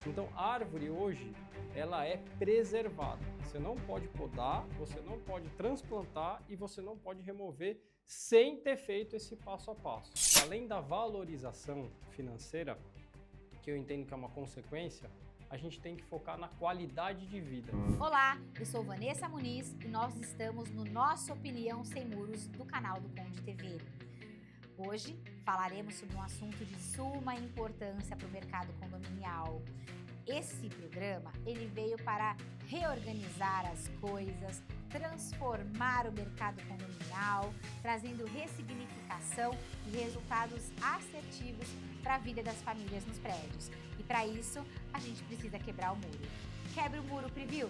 Então, a árvore hoje, ela é preservada. Você não pode podar, você não pode transplantar e você não pode remover sem ter feito esse passo a passo. Além da valorização financeira, que eu entendo que é uma consequência, a gente tem que focar na qualidade de vida. Olá, eu sou Vanessa Muniz e nós estamos no Nossa Opinião Sem Muros do canal do Conde TV. Hoje falaremos sobre um assunto de suma importância para o mercado condominial. Esse programa ele veio para reorganizar as coisas, transformar o mercado condominial, trazendo ressignificação e resultados assertivos para a vida das famílias nos prédios. E para isso, a gente precisa quebrar o muro. Quebra o muro, preview!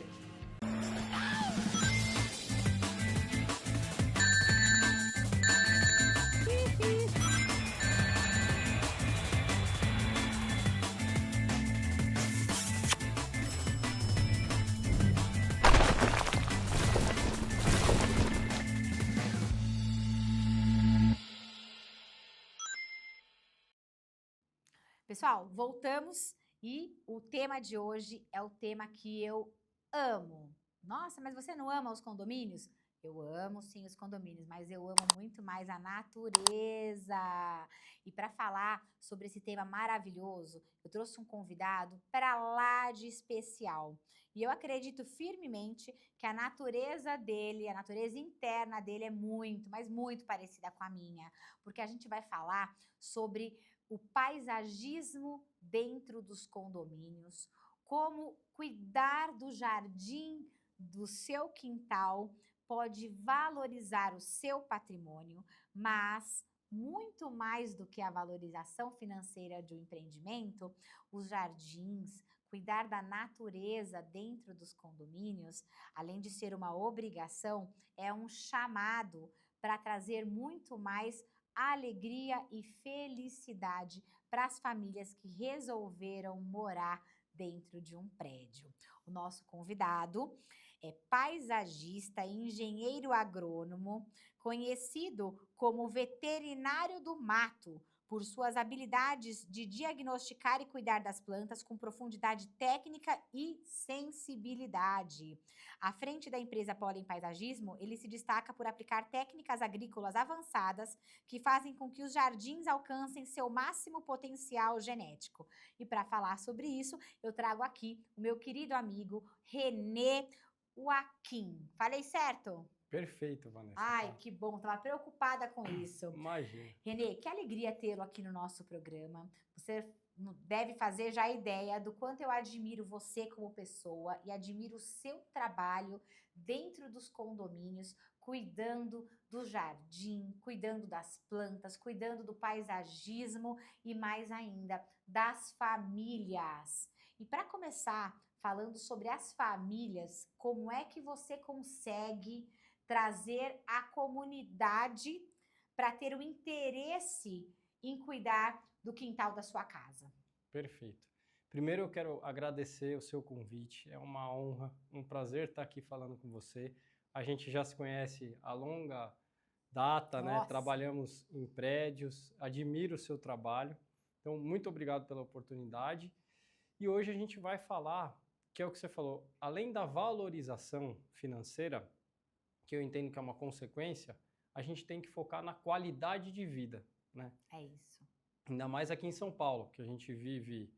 Pessoal, voltamos e o tema de hoje é o tema que eu amo. Nossa, mas você não ama os condomínios? Eu amo sim os condomínios, mas eu amo muito mais a natureza. E para falar sobre esse tema maravilhoso, eu trouxe um convidado para lá de especial. E eu acredito firmemente que a natureza dele, a natureza interna dele é muito, mas muito parecida com a minha, porque a gente vai falar sobre o paisagismo dentro dos condomínios, como cuidar do jardim do seu quintal pode valorizar o seu patrimônio, mas muito mais do que a valorização financeira de um empreendimento, os jardins, cuidar da natureza dentro dos condomínios, além de ser uma obrigação, é um chamado para trazer muito mais alegria e felicidade para as famílias que resolveram morar dentro de um prédio. O nosso convidado é paisagista e engenheiro agrônomo, conhecido como veterinário do mato, por suas habilidades de diagnosticar e cuidar das plantas com profundidade técnica e sensibilidade. À frente da empresa Pollen Paisagismo, ele se destaca por aplicar técnicas agrícolas avançadas que fazem com que os jardins alcancem seu máximo potencial genético. E para falar sobre isso, eu trago aqui o meu querido amigo Renê Joaquim. Falei certo? Perfeito, Vanessa. Ai, Tá? que bom, estava preocupada com isso. Imagina. Renê, que alegria tê-lo aqui no nosso programa. Você deve fazer já a ideia do quanto eu admiro você como pessoa e admiro o seu trabalho dentro dos condomínios, cuidando do jardim, cuidando das plantas, cuidando do paisagismo e mais ainda das famílias. E para começar, falando sobre as famílias, como é que você consegue trazer a comunidade para ter o interesse em cuidar do quintal da sua casa? Perfeito. Primeiro eu quero agradecer o seu convite. É uma honra, um prazer estar aqui falando com você. A gente já se conhece há longa data, né? Nossa, Trabalhamos em prédios, admiro o seu trabalho. Então, muito obrigado pela oportunidade. E hoje a gente vai falar, que é o que você falou, além da valorização financeira, que eu entendo que é uma consequência, a gente tem que focar na qualidade de vida, né? é isso. Ainda mais aqui em São Paulo, que a gente vive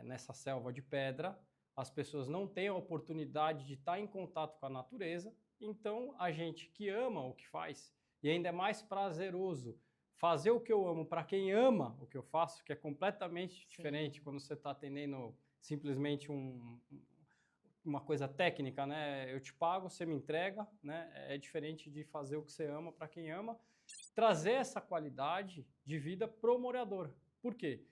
nessa selva de pedra, as pessoas não têm a oportunidade de estar em contato com a natureza, então a gente que ama o que faz, e ainda é mais prazeroso fazer o que eu amo para quem ama o que eu faço, que é completamente diferente Sim. quando você está atendendo simplesmente uma coisa técnica, né? Eu te pago, você me entrega, né? É diferente de fazer o que você ama para quem ama, trazer essa qualidade de vida pro morador. Por quê?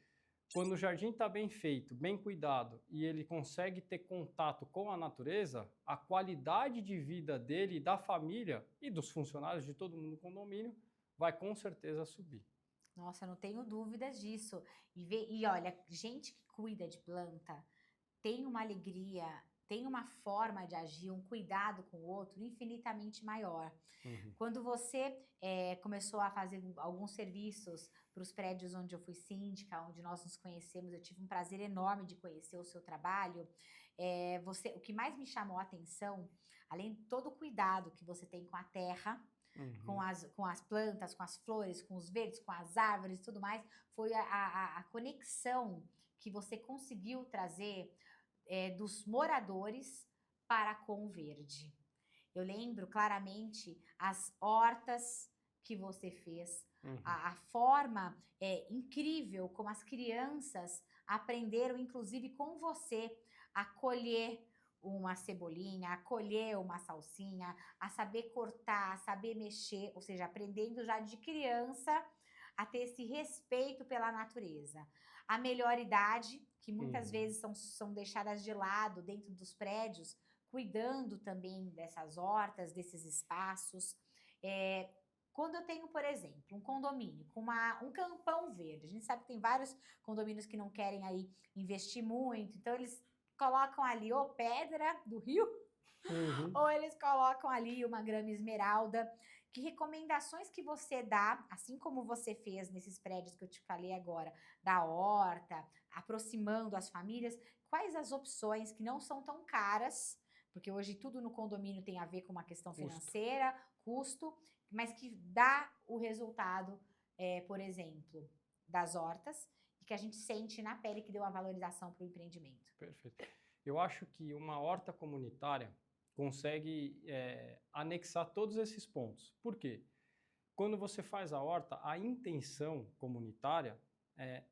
Quando o jardim está bem feito, bem cuidado e ele consegue ter contato com a natureza, a qualidade de vida dele, da família e dos funcionários de todo mundo no condomínio vai com certeza subir. Nossa, eu não tenho dúvidas disso. E olha, gente que cuida de planta tem uma alegria, tem uma forma de agir, um cuidado com o outro infinitamente maior. Quando você começou a fazer alguns serviços para os prédios onde eu fui síndica, onde nós nos conhecemos, eu tive um prazer enorme de conhecer o seu trabalho. O que mais me chamou a atenção, além de todo o cuidado que você tem com a terra, com as plantas, com as flores, com os verdes, com as árvores e tudo mais, foi a conexão que você conseguiu trazer dos moradores para com o verde. Eu lembro claramente as hortas que você fez, a forma incrível como as crianças aprenderam, inclusive com você, a colher uma cebolinha, a colher uma salsinha, a saber cortar, a saber mexer, ou seja, aprendendo já de criança a ter esse respeito pela natureza. A melhor idade, que muitas vezes são deixadas de lado dentro dos prédios, cuidando também dessas hortas, desses espaços. Quando eu tenho, por exemplo, um condomínio com um campão verde, a gente sabe que tem vários condomínios que não querem aí investir muito, então eles colocam ali ou pedra do rio, ou eles colocam ali uma grama esmeralda. Que recomendações que você dá, assim como você fez nesses prédios que eu te falei agora, da horta, aproximando as famílias, quais as opções que não são tão caras, porque hoje tudo no condomínio tem a ver com uma questão financeira, custo, mas que dá o resultado, por exemplo, das hortas, e que a gente sente na pele que deu uma valorização para o empreendimento. Perfeito. Eu acho que uma horta comunitária consegue anexar todos esses pontos. Por quê? Quando você faz a horta, a intenção comunitária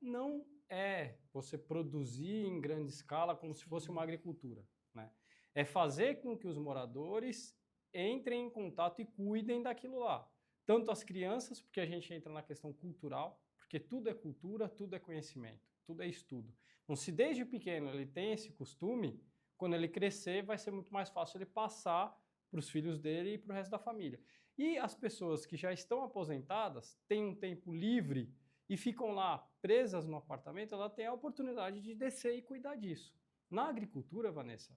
não é você produzir em grande escala como se fosse uma agricultura, né? É fazer com que os moradores entrem em contato e cuidem daquilo lá. Tanto as crianças, porque a gente entra na questão cultural, porque tudo é cultura, tudo é conhecimento, tudo é estudo. Então, se desde pequeno ele tem esse costume, quando ele crescer, vai ser muito mais fácil ele passar para os filhos dele e para o resto da família. E as pessoas que já estão aposentadas, têm um tempo livre e ficam lá presas no apartamento, ela tem a oportunidade de descer e cuidar disso. Na agricultura, Vanessa,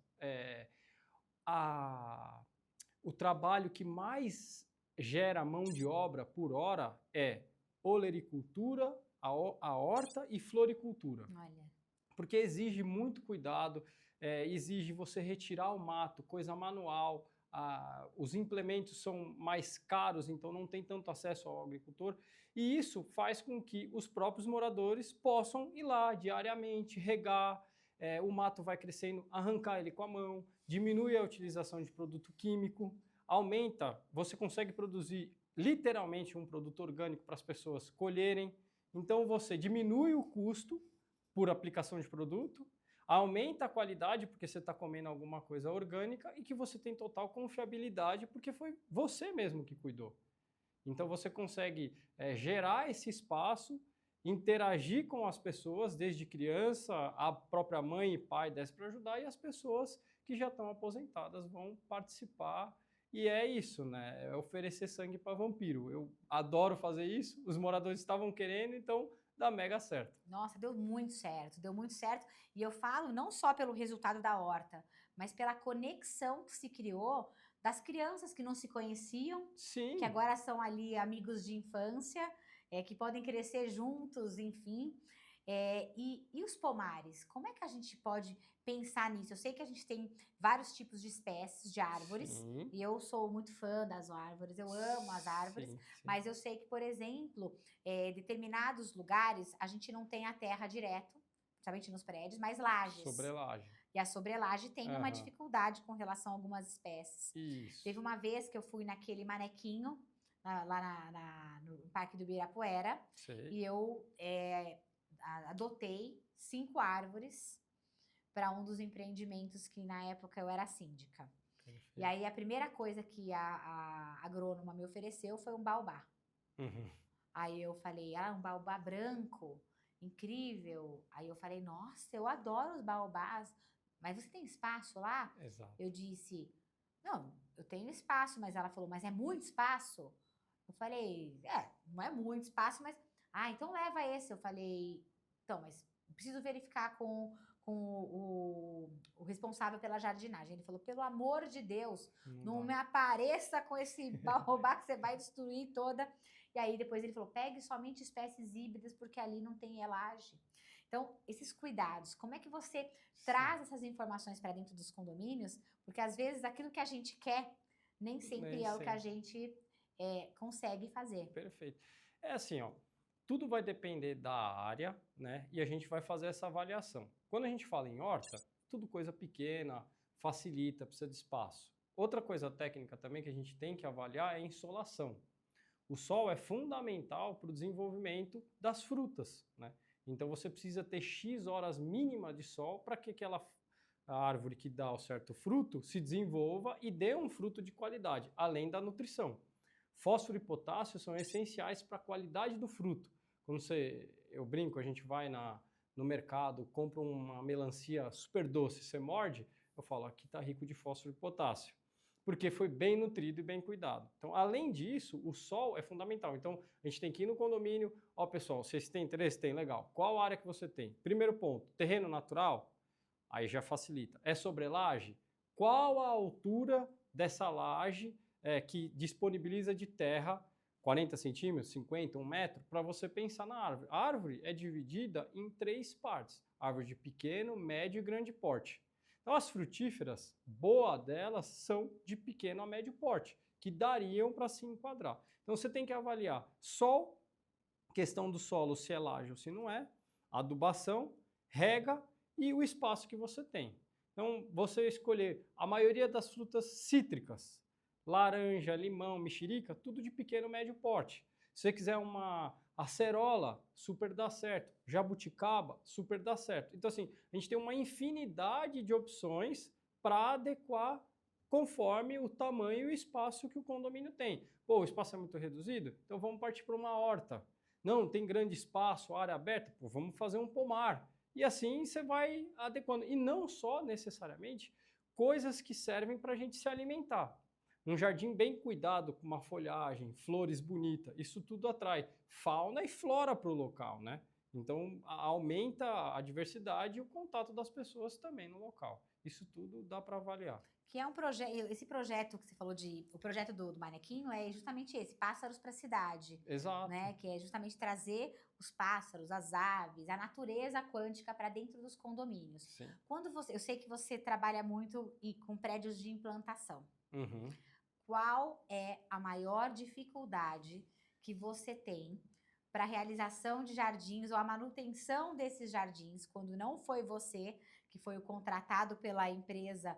o trabalho que mais gera mão de obra por hora é olericultura, a horta e floricultura. Olha. Porque exige muito cuidado, exige você retirar o mato, coisa manual, os implementos são mais caros, então não tem tanto acesso ao agricultor, e isso faz com que os próprios moradores possam ir lá diariamente, regar, o mato vai crescendo, arrancar ele com a mão, diminui a utilização de produto químico, aumenta, você consegue produzir literalmente um produto orgânico para as pessoas colherem, então você diminui o custo por aplicação de produto, aumenta a qualidade porque você está comendo alguma coisa orgânica e que você tem total confiabilidade porque foi você mesmo que cuidou. Então você consegue gerar esse espaço, interagir com as pessoas desde criança, a própria mãe e pai desce para ajudar e as pessoas que já estão aposentadas vão participar. E é isso, né? É oferecer sangue para vampiro. Eu adoro fazer isso, os moradores estavam querendo, então dá mega certo. Nossa, deu muito certo, deu muito certo. E eu falo não só pelo resultado da horta, mas pela conexão que se criou das crianças que não se conheciam, Sim. que agora são ali amigos de infância, que podem crescer juntos, enfim. E os pomares, como é que a gente pode pensar nisso? Eu sei que a gente tem vários tipos de espécies de árvores, Sim. e eu sou muito fã das árvores, eu amo as árvores, Sim. mas eu sei que, por exemplo, determinados lugares a gente não tem a terra direto, principalmente nos prédios, mas lajes. Sobrelagem. E a sobrelagem tem uma dificuldade com relação a algumas espécies. Isso. Teve uma vez que eu fui naquele manequinho, lá no Parque do Ibirapuera, Sei. e eu adotei 5 árvores para um dos empreendimentos que na época eu era síndica. Perfeito. E aí a primeira coisa que a agrônoma me ofereceu foi um baobá. Aí eu falei, um baobá branco, incrível. Aí eu falei, nossa, eu adoro os baobás, mas você tem espaço lá? Exato. Eu disse, não, eu tenho espaço, mas ela falou, mas é muito espaço? Eu falei, não é muito espaço, mas... então leva esse. Eu falei, então, mas preciso verificar com o responsável pela jardinagem. Ele falou, pelo amor de Deus, não dá. me apareça com esse baobá que você vai destruir toda. E aí depois ele falou, pegue somente espécies híbridas, porque ali não tem elagem. Então, esses cuidados, como é que você traz essas informações para dentro dos condomínios? Porque às vezes aquilo que a gente quer nem sempre Nem é o que a sempre. gente consegue fazer. Perfeito. É assim, ó, tudo vai depender da área, né? E a gente vai fazer essa avaliação. Quando a gente fala em horta, tudo coisa pequena, facilita, precisa de espaço. Outra coisa técnica também que a gente tem que avaliar é a insolação. O sol é fundamental para o desenvolvimento das frutas, né? Então você precisa ter X horas mínima de sol para que aquela árvore que dá o certo fruto se desenvolva e dê um fruto de qualidade, além da nutrição. Fósforo e potássio são essenciais para a qualidade do fruto. Quando eu brinco, a gente vai no mercado, compra uma melancia super doce, você morde, eu falo, aqui está rico de fósforo e potássio, porque foi bem nutrido e bem cuidado. Então, além disso, o sol é fundamental. Então, a gente tem que ir no condomínio, ó pessoal, vocês têm interesse? Tem, legal. Qual área que você tem? Primeiro ponto, terreno natural? Aí já facilita. É sobre laje? Qual a altura dessa laje que disponibiliza de terra 40 centímetros, 50, 1 metro, para você pensar na árvore. A árvore é dividida em 3 partes. Árvore de pequeno, médio e grande porte. Então as frutíferas, boa delas, são de pequeno a médio porte, que dariam para se enquadrar. Então você tem que avaliar sol, questão do solo, se é laje ou se não é, adubação, rega e o espaço que você tem. Então você escolher a maioria das frutas cítricas, laranja, limão, mexerica, tudo de pequeno, médio porte. Se você quiser uma acerola, super dá certo. Jabuticaba, super dá certo. Então, assim, a gente tem uma infinidade de opções para adequar conforme o tamanho e o espaço que o condomínio tem. Pô, o espaço é muito reduzido? Então vamos partir para uma horta. Não, tem grande espaço, área aberta? Pô, vamos fazer um pomar. E assim você vai adequando. E não só necessariamente coisas que servem para a gente se alimentar. Um jardim bem cuidado, com uma folhagem, flores bonitas, isso tudo atrai fauna e flora para o local, né? Então aumenta a diversidade e o contato das pessoas também no local. Isso tudo dá para avaliar. Que é um projeto, esse projeto que você falou o projeto do Manequinho é justamente esse, Pássaros para a Cidade. Exato. Né? Que é justamente trazer os pássaros, as aves, a natureza quântica para dentro dos condomínios. Sim. Eu sei que você trabalha muito com prédios de implantação. Uhum. Qual é a maior dificuldade que você tem para a realização de jardins ou a manutenção desses jardins, quando não foi você que foi o contratado pela empresa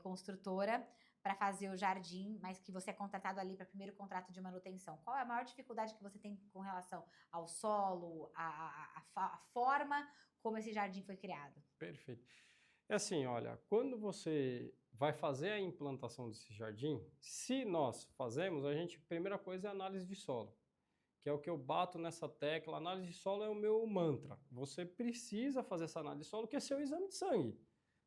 construtora para fazer o jardim, mas que você é contratado ali para o primeiro contrato de manutenção? Qual é a maior dificuldade que você tem com relação ao solo, a forma como esse jardim foi criado? Perfeito. É assim, olha, quando você vai fazer a implantação desse jardim, se nós fazemos, primeira coisa é a análise de solo, que é o que eu bato nessa tecla. A análise de solo é o meu mantra. Você precisa fazer essa análise de solo, que é seu exame de sangue.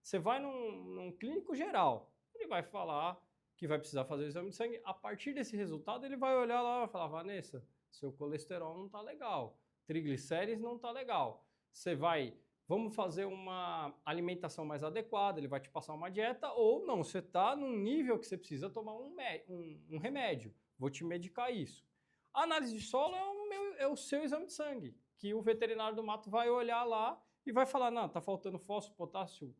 Você vai num clínico geral, ele vai falar que vai precisar fazer o exame de sangue. A partir desse resultado, ele vai olhar lá e vai falar, Vanessa, seu colesterol não está legal, triglicérides não está legal. Vamos fazer uma alimentação mais adequada, ele vai te passar uma dieta, ou não, você está num nível que você precisa tomar um remédio, vou te medicar isso. A análise de solo é o seu exame de sangue, que o veterinário do mato vai olhar lá e vai falar, não, está faltando fósforo, potássio,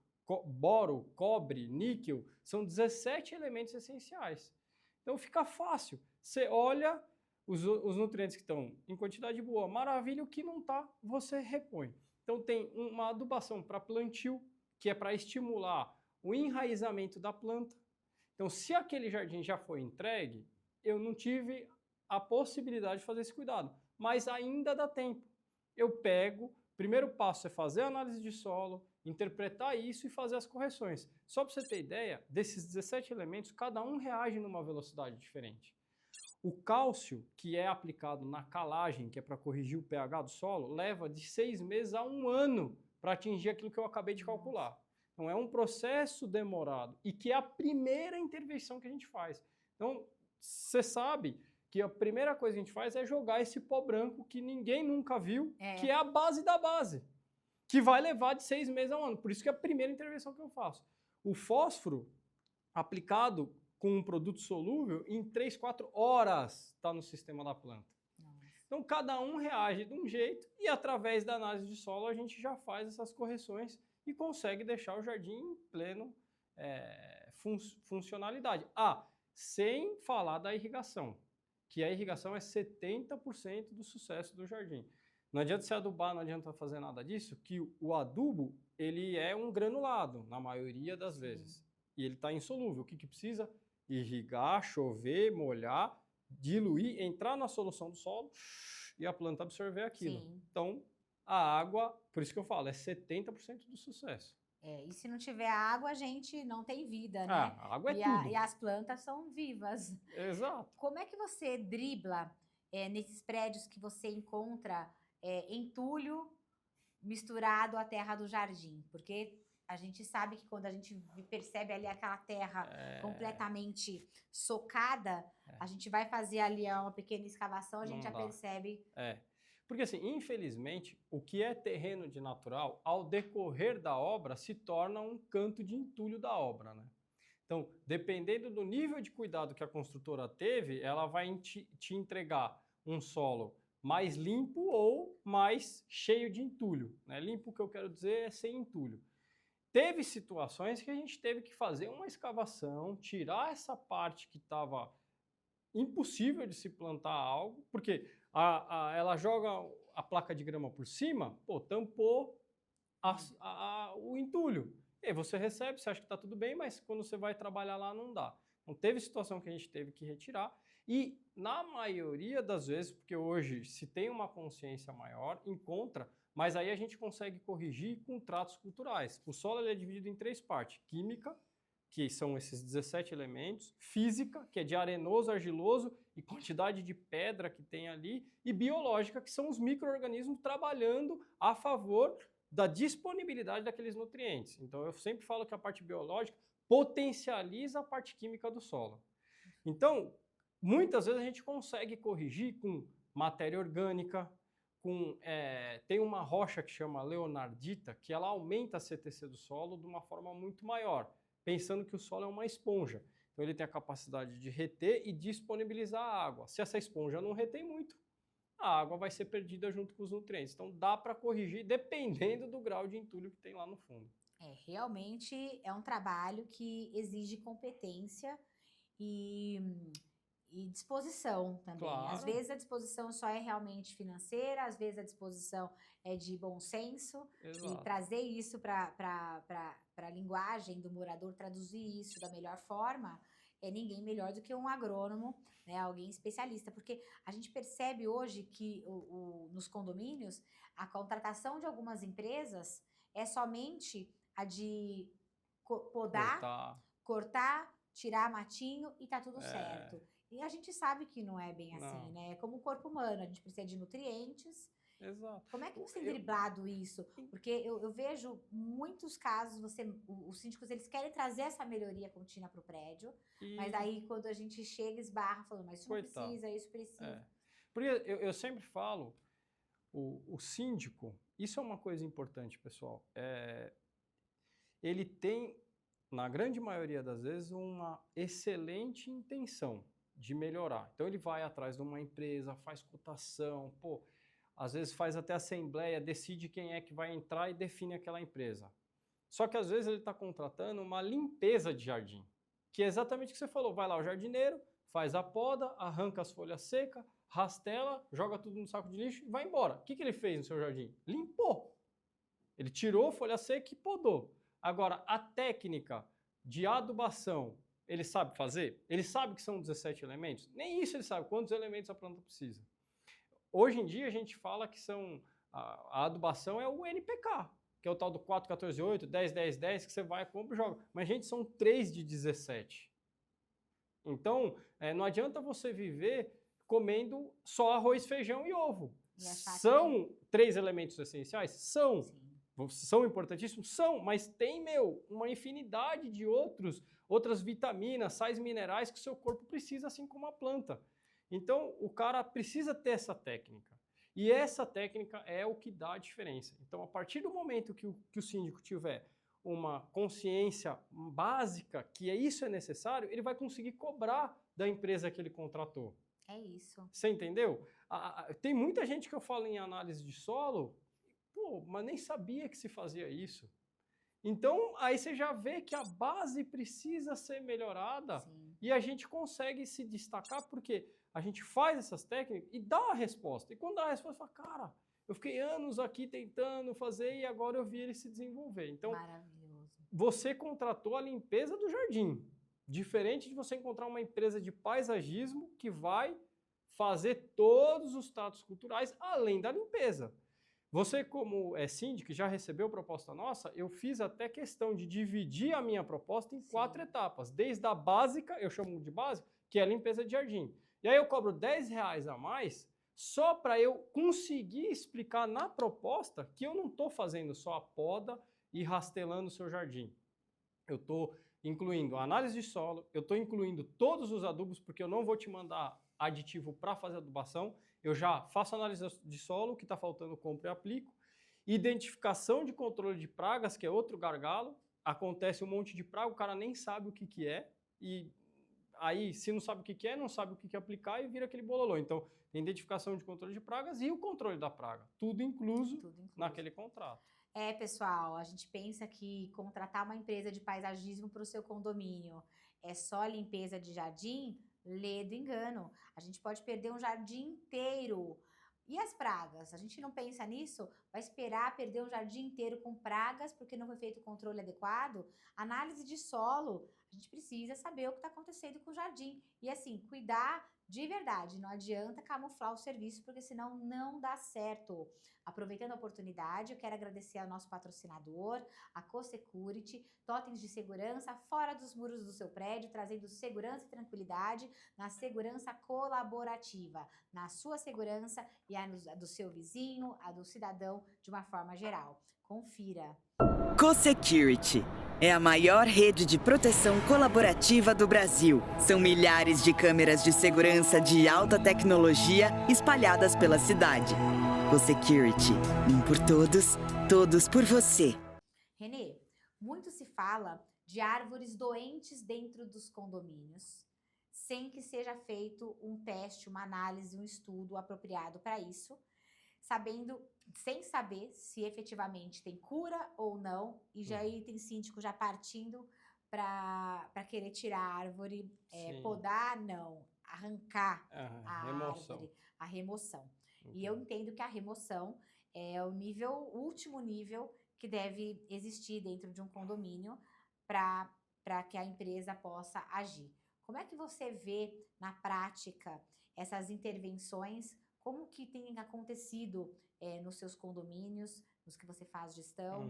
boro, cobre, níquel, são 17 elementos essenciais. Então fica fácil, você olha os nutrientes que estão em quantidade boa, maravilha, o que não está, você repõe. Então tem uma adubação para plantio, que é para estimular o enraizamento da planta. Então se aquele jardim já foi entregue, eu não tive a possibilidade de fazer esse cuidado, mas ainda dá tempo. Eu pego, primeiro passo é fazer a análise de solo, interpretar isso e fazer as correções. Só para você ter ideia, desses 17 elementos, cada um reage numa velocidade diferente. O cálcio, que é aplicado na calagem, que é para corrigir o pH do solo, leva de 6 meses a 1 ano para atingir aquilo que eu acabei de calcular. Então é um processo demorado e que é a primeira intervenção que a gente faz. Então você sabe que a primeira coisa que a gente faz é jogar esse pó branco que ninguém nunca viu, que é a base da base. que vai levar de 6 meses a um ano. Por isso que é a primeira intervenção que eu faço. O fósforo aplicado com um produto solúvel, em 3, 4 horas está no sistema da planta. Então, cada um reage de um jeito e, através da análise de solo, a gente já faz essas correções e consegue deixar o jardim em pleno funcionalidade. Sem falar da irrigação, que a irrigação é 70% do sucesso do jardim. Não adianta você adubar, não adianta fazer nada disso, que o adubo, ele é um granulado, na maioria das vezes. E ele está insolúvel. O que precisa? Irrigar, chover, molhar, diluir, entrar na solução do solo e a planta absorver aquilo. Sim. Então, a água, por isso que eu falo, é 70% do sucesso. E se não tiver água, a gente não tem vida, né? A água é tudo. E as plantas são vivas. Exato. Como é que você dribla nesses prédios que você encontra entulho misturado à terra do jardim? Porque a gente sabe que quando a gente percebe ali aquela terra completamente socada, a gente vai fazer ali uma pequena escavação, a gente já percebe. Porque assim, infelizmente, o que é terreno de natural, ao decorrer da obra, se torna um canto de entulho da obra, né? Então, dependendo do nível de cuidado que a construtora teve, ela vai te entregar um solo mais limpo ou mais cheio de entulho, né? Limpo, o que eu quero dizer, é sem entulho. Teve situações que a gente teve que fazer uma escavação, tirar essa parte que estava impossível de se plantar algo, porque ela joga a placa de grama por cima, tampou o entulho. E aí você recebe, você acha que está tudo bem, mas quando você vai trabalhar lá não dá. Então teve situação que a gente teve que retirar e na maioria das vezes, porque hoje se tem uma consciência maior, encontra, mas aí a gente consegue corrigir com tratos culturais. O solo ele é dividido em 3 partes: química, que são esses 17 elementos, física, que é de arenoso, argiloso e quantidade de pedra que tem ali, e biológica, que são os micro-organismos trabalhando a favor da disponibilidade daqueles nutrientes. Então eu sempre falo que a parte biológica potencializa a parte química do solo. Então, muitas vezes a gente consegue corrigir com matéria orgânica, tem uma rocha que chama leonardita, que ela aumenta a CTC do solo de uma forma muito maior, pensando que o solo é uma esponja. Então ele tem a capacidade de reter e disponibilizar a água. Se essa esponja não retém muito, a água vai ser perdida junto com os nutrientes. Então dá para corrigir dependendo do grau de entulho que tem lá no fundo. Realmente é um trabalho que exige competência e disposição também. Claro. Às vezes a disposição só é realmente financeira, às vezes a disposição é de bom senso. Exato. E trazer isso para a linguagem do morador, traduzir isso da melhor forma, ninguém melhor do que um agrônomo, né, alguém especialista, porque a gente percebe hoje que nos condomínios a contratação de algumas empresas é somente a de podar, cortar, tirar matinho e tá tudo certo. E a gente sabe que não é bem assim, né? É como o corpo humano, a gente precisa de nutrientes. Exato. Como é que você tem driblado isso? Porque eu vejo muitos casos, os síndicos, eles querem trazer essa melhoria contínua para o prédio, mas aí quando a gente chega, esbarra, falando, mas isso não precisa, isso precisa. Porque eu sempre falo, o síndico, isso é uma coisa importante, pessoal, ele tem, na grande maioria das vezes, uma excelente intenção de melhorar. Então ele vai atrás de uma empresa, faz cotação, às vezes faz até assembleia, decide quem é que vai entrar e define aquela empresa. Só que às vezes ele está contratando uma limpeza de jardim, que é exatamente o que você falou. Vai lá o jardineiro, faz a poda, arranca as folhas secas, rastela, joga tudo no saco de lixo e vai embora. O que ele fez no seu jardim? Limpou. Ele tirou a folha seca e podou. Agora, a técnica de adubação, ele sabe fazer? Ele sabe que são 17 elementos? Nem isso ele sabe, quantos elementos a planta precisa. Hoje em dia a gente fala que a adubação é o NPK, que é o tal do 4, 14, 8, 10, 10, 10, que você vai, compra e joga. Mas, gente, são 3 de 17. Então, não adianta você viver comendo só arroz, feijão e ovo. São 3 elementos essenciais? São. Sim. São importantíssimos? São, mas tem, uma infinidade de outras vitaminas, sais minerais que o seu corpo precisa, assim como a planta. Então, o cara precisa ter essa técnica. E essa técnica é o que dá a diferença. Então, a partir do momento que o síndico tiver uma consciência básica que isso é necessário, ele vai conseguir cobrar da empresa que ele contratou. É isso. Você entendeu? Tem muita gente que eu falo em análise de solo, pô, mas nem sabia que se fazia isso. Então, aí você já vê que a base precisa ser melhorada. Sim. E a gente consegue se destacar porque a gente faz essas técnicas e dá a resposta. E quando dá a resposta, fala, cara, eu fiquei anos aqui tentando fazer e agora eu vi ele se desenvolver. Então, Maravilhoso. você contratou a limpeza do jardim. Diferente de você encontrar uma empresa de paisagismo que vai fazer todos os tratos culturais além da limpeza. Você, como síndico, já recebeu proposta nossa, eu fiz até questão de dividir a minha proposta em 4 etapas. Desde a básica, eu chamo de básica, que é a limpeza de jardim. E aí eu cobro R$10 a mais só para eu conseguir explicar na proposta que eu não estou fazendo só a poda e rastelando o seu jardim. Eu estou incluindo a análise de solo, eu estou incluindo todos os adubos, porque eu não vou te mandar aditivo para fazer adubação, eu já faço análise de solo, o que está faltando eu compro e aplico. Identificação de controle de pragas, que é outro gargalo, acontece um monte de praga, o cara nem sabe o que é, e aí se não sabe o que é, não sabe o que aplicar e vira aquele bololô. Então, identificação de controle de pragas e o controle da praga, tudo incluso naquele contrato. Pessoal, a gente pensa que contratar uma empresa de paisagismo para o seu condomínio é só limpeza de jardim, lê do engano. A gente pode perder um jardim inteiro. E as pragas? A gente não pensa nisso? Vai esperar perder um jardim inteiro com pragas porque não foi feito o controle adequado? Análise de solo. A gente precisa saber o que está acontecendo com o jardim. E assim, cuidar de verdade. Não adianta camuflar o serviço, porque senão não dá certo. Aproveitando a oportunidade, eu quero agradecer ao nosso patrocinador, a CoSecurity, totens de segurança fora dos muros do seu prédio, trazendo segurança e tranquilidade na segurança colaborativa, na sua segurança e a do seu vizinho, a do cidadão, de uma forma geral. Confira. CoSecurity é a maior rede de proteção colaborativa do Brasil. São milhares de câmeras de segurança de alta tecnologia espalhadas pela cidade. CoSecurity, um por todos, todos por você. Renê, muito se fala de árvores doentes dentro dos condomínios, sem que seja feito um teste, uma análise, um estudo apropriado para isso, sem saber se efetivamente tem cura ou não, e já aí tem síndico já partindo para querer tirar a árvore, podar, não, arrancar a árvore, a remoção. E eu entendo que a remoção é o último nível que deve existir dentro de um condomínio para que a empresa possa agir. Como é que você vê na prática essas intervenções? Como que tem acontecido nos seus condomínios, nos que você faz gestão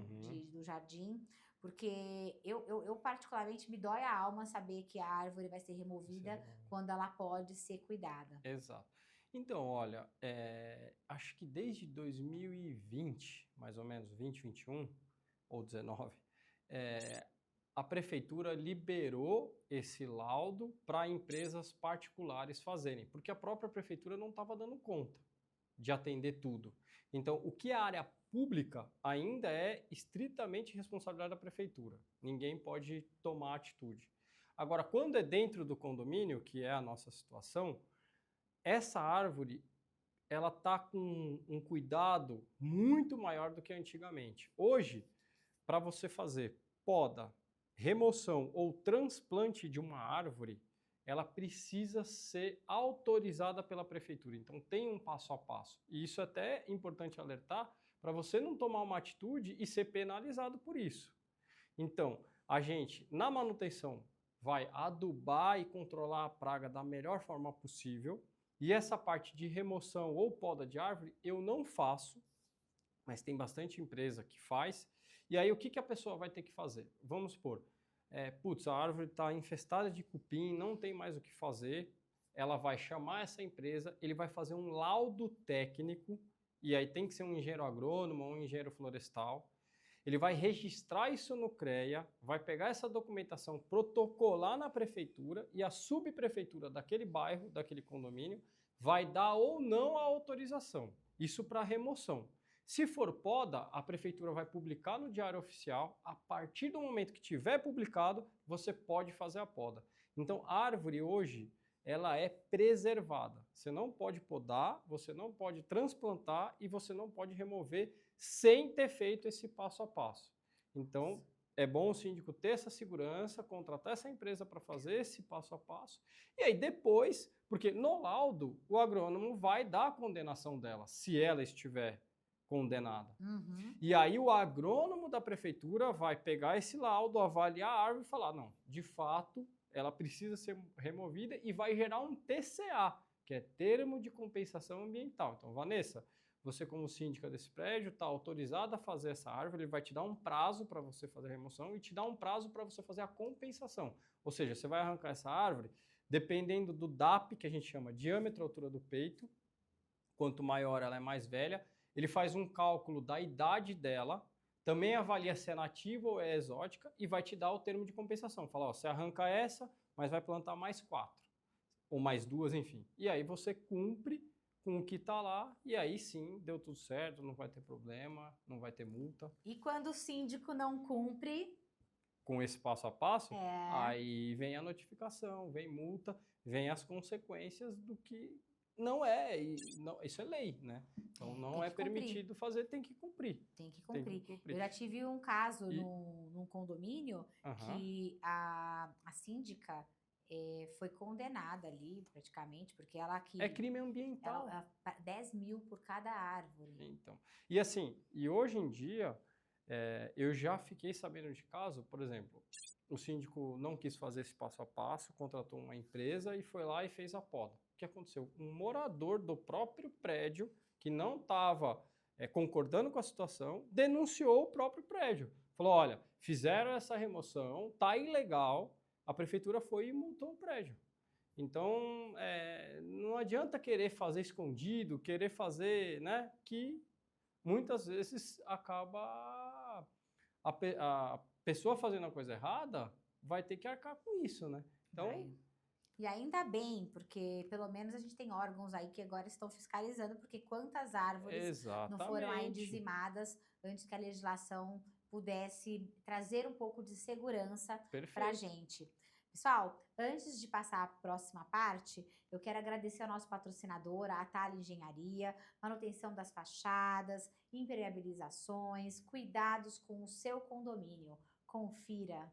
do jardim? Porque eu particularmente me dói a alma saber que a árvore vai ser removida quando ela pode ser cuidada. Exato. Então, olha, acho que desde 2020, mais ou menos, 2021 ou 19, a prefeitura liberou esse laudo para empresas particulares fazerem, porque a própria prefeitura não estava dando conta de atender tudo. Então, o que é a área pública ainda é estritamente responsabilidade da prefeitura. Ninguém pode tomar atitude. Agora, quando é dentro do condomínio, que é a nossa situação, essa árvore, ela está com um cuidado muito maior do que antigamente. Hoje, para você fazer poda, remoção ou transplante de uma árvore, ela precisa ser autorizada pela prefeitura. Então, tem um passo a passo. E isso é até importante alertar para você não tomar uma atitude e ser penalizado por isso. Então, a gente, na manutenção, vai adubar e controlar a praga da melhor forma possível. E essa parte de remoção ou poda de árvore eu não faço, mas tem bastante empresa que faz. E aí o que a pessoa vai ter que fazer? Vamos supor, a árvore está infestada de cupim, não tem mais o que fazer. Ela vai chamar essa empresa, ele vai fazer um laudo técnico, e aí tem que ser um engenheiro agrônomo ou um engenheiro florestal. Ele vai registrar isso no CREA, vai pegar essa documentação, protocolar na prefeitura e a subprefeitura daquele bairro, daquele condomínio, vai dar ou não a autorização. Isso para remoção. Se for poda, a prefeitura vai publicar no Diário Oficial. A partir do momento que tiver publicado, você pode fazer a poda. Então, a árvore hoje, ela é preservada. Você não pode podar, você não pode transplantar e você não pode remover sem ter feito esse passo a passo. Então, é bom o síndico ter essa segurança, contratar essa empresa para fazer esse passo a passo. E aí depois, porque no laudo, o agrônomo vai dar a condenação dela, se ela estiver condenada. Uhum. E aí o agrônomo da prefeitura vai pegar esse laudo, avaliar a árvore e falar, não, de fato, ela precisa ser removida e vai gerar um TCA, que é Termo de Compensação Ambiental. Então, Vanessa, você como síndica desse prédio está autorizada a fazer essa árvore, ele vai te dar um prazo para você fazer a remoção e te dar um prazo para você fazer a compensação. Ou seja, você vai arrancar essa árvore, dependendo do DAP, que a gente chama diâmetro, altura do peito, quanto maior ela é mais velha, ele faz um cálculo da idade dela, também avalia se é nativa ou é exótica e vai te dar o termo de compensação. Fala, ó, você arranca essa, mas vai plantar mais 4, ou mais 2, enfim. E aí você cumpre com o que está lá e aí sim, deu tudo certo, não vai ter problema, não vai ter multa. E quando o síndico não cumpre... Com esse passo a passo, aí vem a notificação, vem multa, vem as consequências do que não é, isso é lei, né? Então não é permitido fazer, tem que cumprir. Tem que cumprir. Eu já tive um caso num condomínio que a síndica foi condenada ali, praticamente, porque ela que... É crime ambiental. 10 mil por cada árvore. Então, e assim, e hoje em dia, eu já fiquei sabendo de caso, por exemplo, o síndico não quis fazer esse passo a passo, contratou uma empresa e foi lá e fez a poda. O que aconteceu? Um morador do próprio prédio, que não estava concordando com a situação, denunciou o próprio prédio. Falou, olha, fizeram essa remoção, tá ilegal, a prefeitura foi e multou o prédio. Então, não adianta querer fazer escondido, querer fazer, né, que muitas vezes acaba a pessoa fazendo a coisa errada vai ter que arcar com isso, né? Então... E ainda bem, porque pelo menos a gente tem órgãos aí que agora estão fiscalizando, porque quantas árvores não foram aí dizimadas antes que a legislação pudesse trazer um pouco de segurança para a gente. Pessoal, antes de passar a próxima parte, eu quero agradecer ao nosso patrocinador, a Atalho Engenharia, manutenção das fachadas, impermeabilizações, cuidados com o seu condomínio. Confira!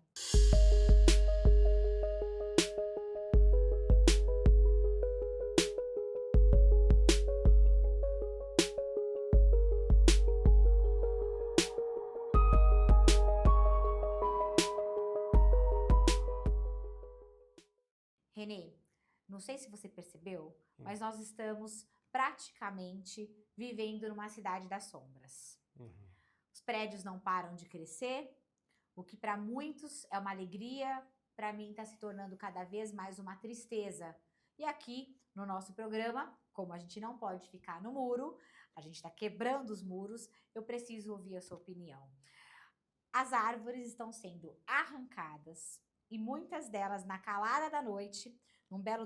Renê, não sei se você percebeu, mas nós estamos praticamente vivendo numa cidade das sombras. Os prédios não param de crescer, o que para muitos é uma alegria, para mim está se tornando cada vez mais uma tristeza. E aqui, no nosso programa, como a gente não pode ficar no muro, a gente está quebrando os muros, eu preciso ouvir a sua opinião. As árvores estão sendo arrancadas, e muitas delas na calada da noite, um belo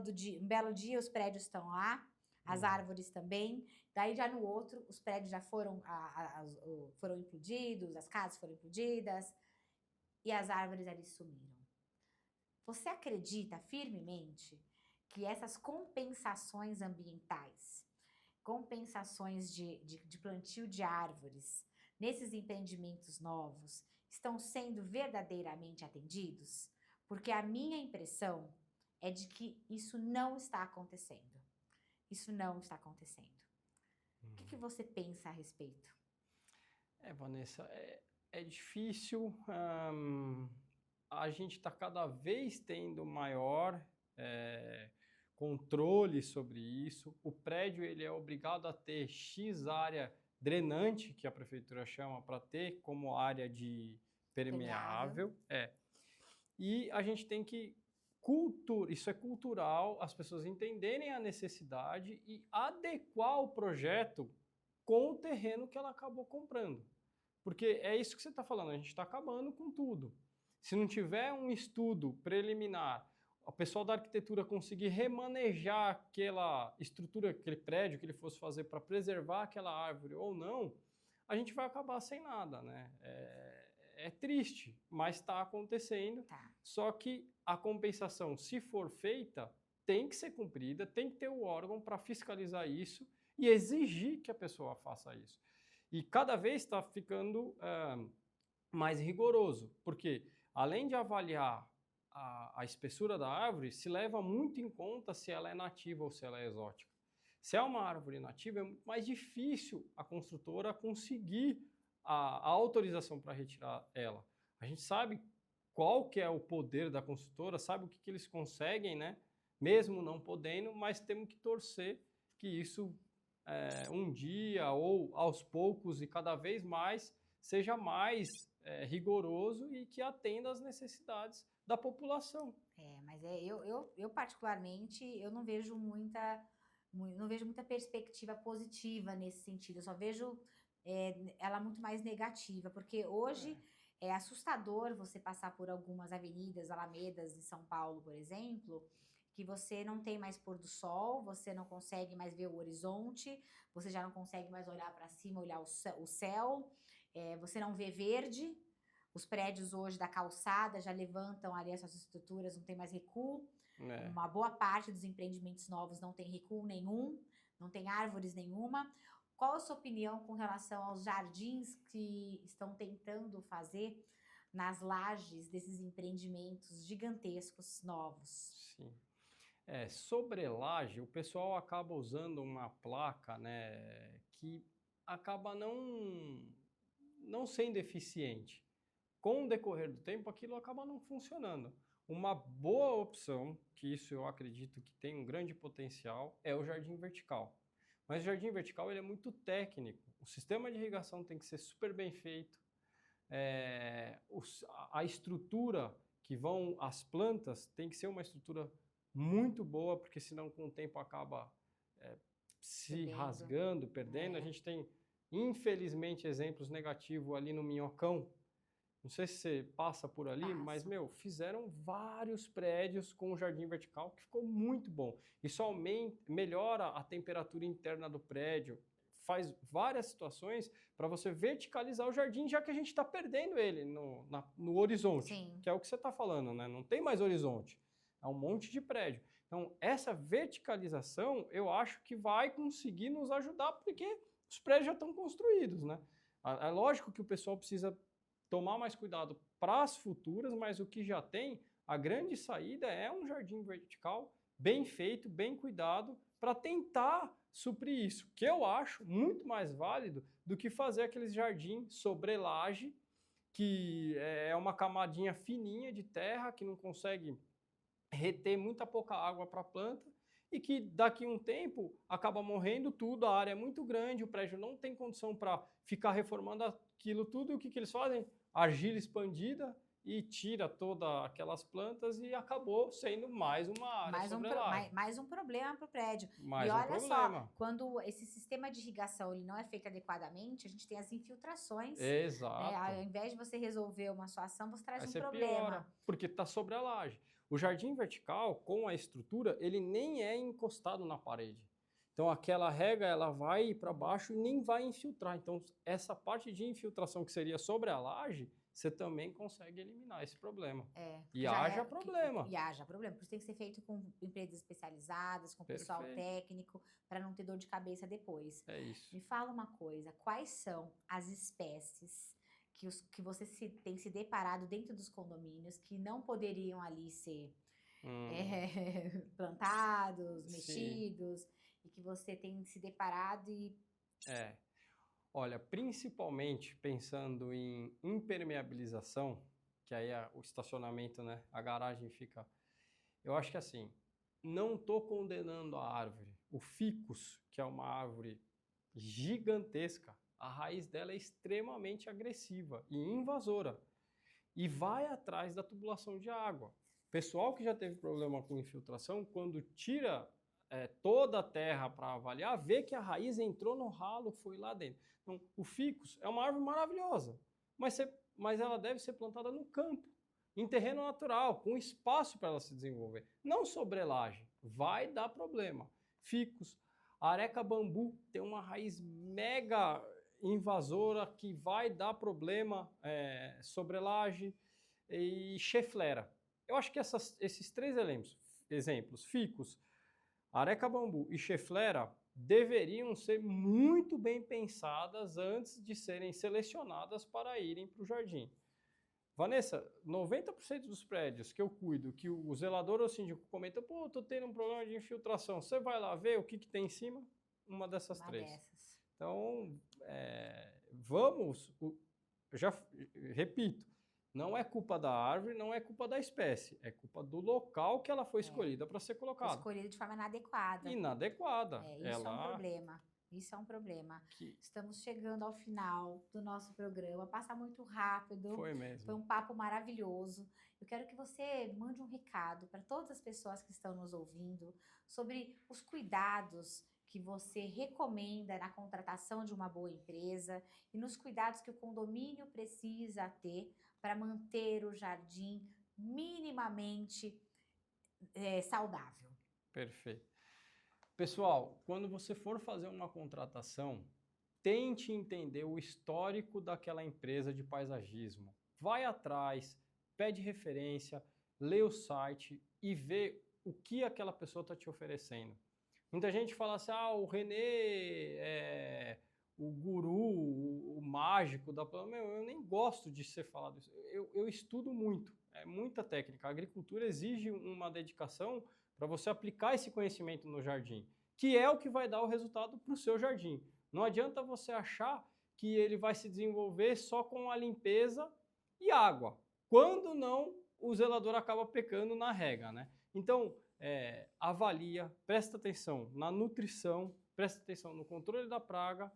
dia os prédios estão lá, as árvores também, daí já no outro os prédios já foram implodidos, as casas foram implodidas e as árvores ali sumiram. Você acredita firmemente que essas compensações ambientais, compensações de plantio de árvores, nesses empreendimentos novos, estão sendo verdadeiramente atendidos? Porque a minha impressão é de que isso não está acontecendo. Isso não está acontecendo. O que você pensa a respeito? Vanessa, é difícil. A gente está cada vez tendo maior controle sobre isso. O prédio ele é obrigado a ter X área drenante, que a prefeitura chama, para ter como área de permeável. E a gente tem que isso é cultural, as pessoas entenderem a necessidade e adequar o projeto com o terreno que ela acabou comprando. Porque é isso que você está falando, a gente está acabando com tudo. Se não tiver um estudo preliminar, o pessoal da arquitetura conseguir remanejar aquela estrutura, aquele prédio que ele fosse fazer para preservar aquela árvore ou não, a gente vai acabar sem nada, né? É triste, mas está acontecendo. Tá. Só que a compensação, se for feita, tem que ser cumprida, tem que ter o órgão para fiscalizar isso e exigir que a pessoa faça isso. E cada vez está ficando mais rigoroso, porque além de avaliar a espessura da árvore, se leva muito em conta se ela é nativa ou se ela é exótica. Se é uma árvore nativa, é muito mais difícil a construtora conseguir a autorização para retirar ela. A gente sabe qual que é o poder da construtora, sabe o que eles conseguem, né? Mesmo não podendo, mas temos que torcer que isso um dia ou aos poucos e cada vez mais seja mais rigoroso e que atenda às necessidades da população. Mas eu particularmente, eu não vejo muita perspectiva positiva nesse sentido. Eu só vejo ela muito mais negativa, porque hoje é assustador você passar por algumas avenidas, alamedas em São Paulo, por exemplo, que você não tem mais pôr do sol, você não consegue mais ver o horizonte, você já não consegue mais olhar para cima, olhar o céu, você não vê verde. Os prédios hoje da calçada já levantam ali as suas estruturas, não tem mais recuo. Uma boa parte dos empreendimentos novos não tem recuo nenhum, não tem árvores nenhuma. Qual a sua opinião com relação aos jardins que estão tentando fazer nas lajes desses empreendimentos gigantescos novos? Sim. Sobre laje, o pessoal acaba usando uma placa, né, que acaba não sendo eficiente. Com o decorrer do tempo, aquilo acaba não funcionando. Uma boa opção, que isso eu acredito que tem um grande potencial, é o jardim vertical. Mas o jardim vertical ele é muito técnico. O sistema de irrigação tem que ser super bem feito. A estrutura que vão as plantas tem que ser uma estrutura muito boa, porque senão com o tempo acaba se rasgando, perdendo. A gente tem, infelizmente, exemplos negativos ali no Minhocão. Não sei se você passa por ali, mas, fizeram vários prédios com o jardim vertical, que ficou muito bom. Isso melhora a temperatura interna do prédio, faz várias situações para você verticalizar o jardim, já que a gente está perdendo ele no horizonte. Sim. Que é o que você está falando, né? Não tem mais horizonte, é um monte de prédio. Então, essa verticalização, eu acho que vai conseguir nos ajudar, porque os prédios já estão construídos, né? É lógico que o pessoal precisa tomar mais cuidado para as futuras, mas o que já tem, a grande saída é um jardim vertical bem feito, bem cuidado, para tentar suprir isso, que eu acho muito mais válido do que fazer aqueles jardim sobre laje, que é uma camadinha fininha de terra, que não consegue reter muita pouca água para a planta, e que daqui a um tempo acaba morrendo tudo, a área é muito grande, o prédio não tem condição para ficar reformando aquilo tudo, e o que eles fazem? Argila expandida e tira todas aquelas plantas e acabou sendo mais uma área mais um problema para o prédio. Mais e um olha problema. só, quando esse sistema de irrigação ele não é feito adequadamente, a gente tem as infiltrações. Exato. Ao invés de você resolver uma situação, você traz um problema. Piora, porque está sobre a laje. O jardim vertical, com a estrutura, ele nem é encostado na parede. Então, aquela rega, ela vai para baixo e nem vai infiltrar. Então, essa parte de infiltração que seria sobre a laje, você também consegue eliminar esse problema. E haja problema. E haja problema. Por isso tem que ser feito com empresas especializadas, com pessoal técnico, para não ter dor de cabeça depois. É isso. Me fala uma coisa, quais são as espécies que você tem se deparado dentro dos condomínios que não poderiam ali ser plantados, mexidos, e que você tem se deparado e... Olha, principalmente pensando em impermeabilização, que aí o estacionamento, né, a garagem fica... Eu acho que assim, não estou condenando a árvore. O ficus, que é uma árvore gigantesca, a raiz dela é extremamente agressiva e invasora. E vai atrás da tubulação de água. Pessoal que já teve problema com infiltração, quando tira toda a terra para avaliar, vê que a raiz entrou no ralo, foi lá dentro. Então, o ficus é uma árvore maravilhosa, mas ela deve ser plantada no campo, em terreno natural, com espaço para ela se desenvolver. Não sobrelagem, vai dar problema. Ficus, areca bambu tem uma raiz mega invasora que vai dar problema, sobrelagem e cheflera. Eu acho que esses 3 exemplos, ficus, areca bambu e cheflera, deveriam ser muito bem pensadas antes de serem selecionadas para irem para o jardim. Vanessa, 90% dos prédios que eu cuido, que o zelador ou o síndico comenta, pô, tô tendo um problema de infiltração, você vai lá ver o que tem em cima? Uma dessas 3. Então, repito, não é culpa da árvore, não é culpa da espécie, é culpa do local que ela foi escolhida para ser colocada. Escolhida de forma inadequada. Inadequada. Isso é um problema. Isso é um problema. Estamos chegando ao final do nosso programa. Passa muito rápido. Foi mesmo. Foi um papo maravilhoso. Eu quero que você mande um recado para todas as pessoas que estão nos ouvindo sobre os cuidados que você recomenda na contratação de uma boa empresa e nos cuidados que o condomínio precisa ter para manter o jardim minimamente saudável. Perfeito. Pessoal, quando você for fazer uma contratação, tente entender o histórico daquela empresa de paisagismo. Vai atrás, pede referência, lê o site e vê o que aquela pessoa está te oferecendo. Muita gente fala assim, o Renê é o guru, o mágico da planta. Eu nem gosto de ser falado isso. Eu estudo muito, é muita técnica. A agricultura exige uma dedicação para você aplicar esse conhecimento no jardim, que é o que vai dar o resultado para o seu jardim. Não adianta você achar que ele vai se desenvolver só com a limpeza e água. Quando não, o zelador acaba pecando na rega, né? Então, avalia, presta atenção na nutrição, presta atenção no controle da praga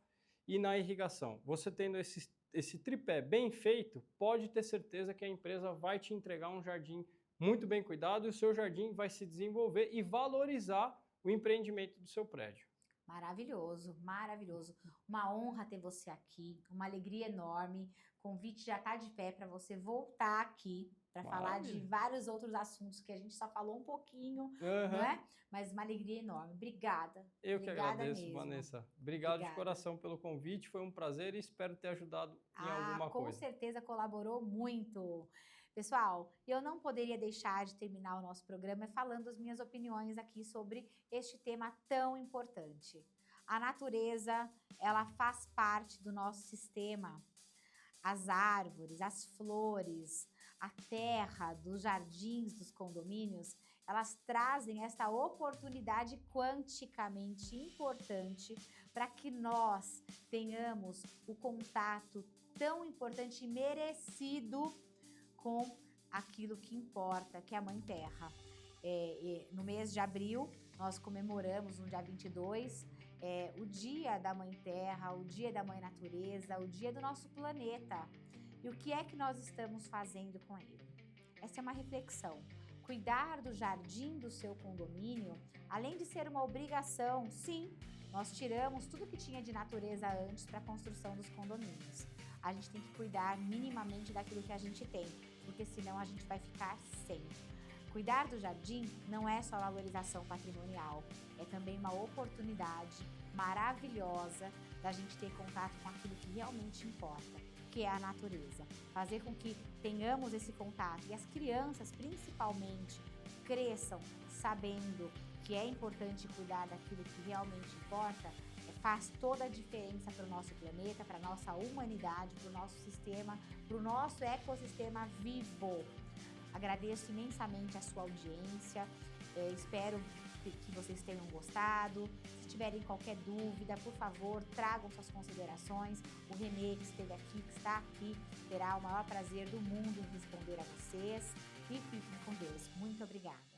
e na irrigação. Você tendo esse tripé bem feito, pode ter certeza que a empresa vai te entregar um jardim muito bem cuidado e o seu jardim vai se desenvolver e valorizar o empreendimento do seu prédio. Maravilhoso, maravilhoso. Uma honra ter você aqui, uma alegria enorme. O convite já está de pé para você voltar aqui para falar de vários outros assuntos que a gente só falou um pouquinho, não é? Mas uma alegria enorme. Obrigada. Eu que agradeço, mesmo. Vanessa. Obrigado de coração pelo convite, foi um prazer e espero ter ajudado em alguma coisa. Com certeza colaborou muito. Pessoal, eu não poderia deixar de terminar o nosso programa falando as minhas opiniões aqui sobre este tema tão importante. A natureza, ela faz parte do nosso sistema. As árvores, as flores, a terra dos jardins, dos condomínios, elas trazem essa oportunidade quanticamente importante para que nós tenhamos o contato tão importante e merecido com aquilo que importa, que é a Mãe Terra. No mês de abril, nós comemoramos, no dia 22, o Dia da Mãe Terra, o Dia da Mãe Natureza, o Dia do nosso planeta. E o que é que nós estamos fazendo com ele? Essa é uma reflexão. Cuidar do jardim do seu condomínio, além de ser uma obrigação, sim, nós tiramos tudo que tinha de natureza antes para a construção dos condomínios. A gente tem que cuidar minimamente daquilo que a gente tem, porque senão a gente vai ficar sem. Cuidar do jardim não é só valorização patrimonial, é também uma oportunidade maravilhosa da gente ter contato com aquilo que realmente importa, que é a natureza. Fazer com que tenhamos esse contato e as crianças, principalmente, cresçam sabendo que é importante cuidar daquilo que realmente importa, faz toda a diferença para o nosso planeta, para a nossa humanidade, para o nosso sistema, para o nosso ecossistema vivo. Agradeço imensamente a sua audiência, espero que vocês tenham gostado. Se tiverem qualquer dúvida, por favor, tragam suas considerações. O Renê, que esteve aqui, que está aqui, terá o maior prazer do mundo em responder a vocês. E fiquem com Deus. Muito obrigada.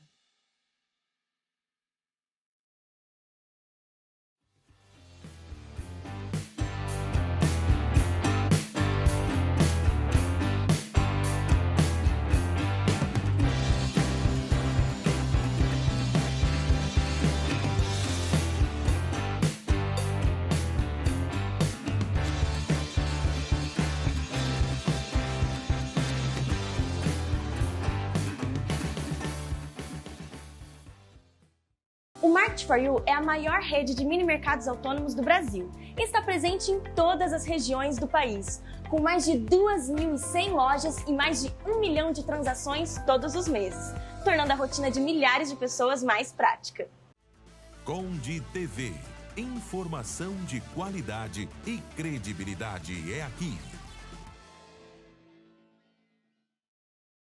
O Market for You é a maior rede de mini mercados autônomos do Brasil e está presente em todas as regiões do país, com mais de 2.100 lojas e mais de 1 milhão de transações todos os meses, tornando a rotina de milhares de pessoas mais prática. Conde TV. Informação de qualidade e credibilidade é aqui.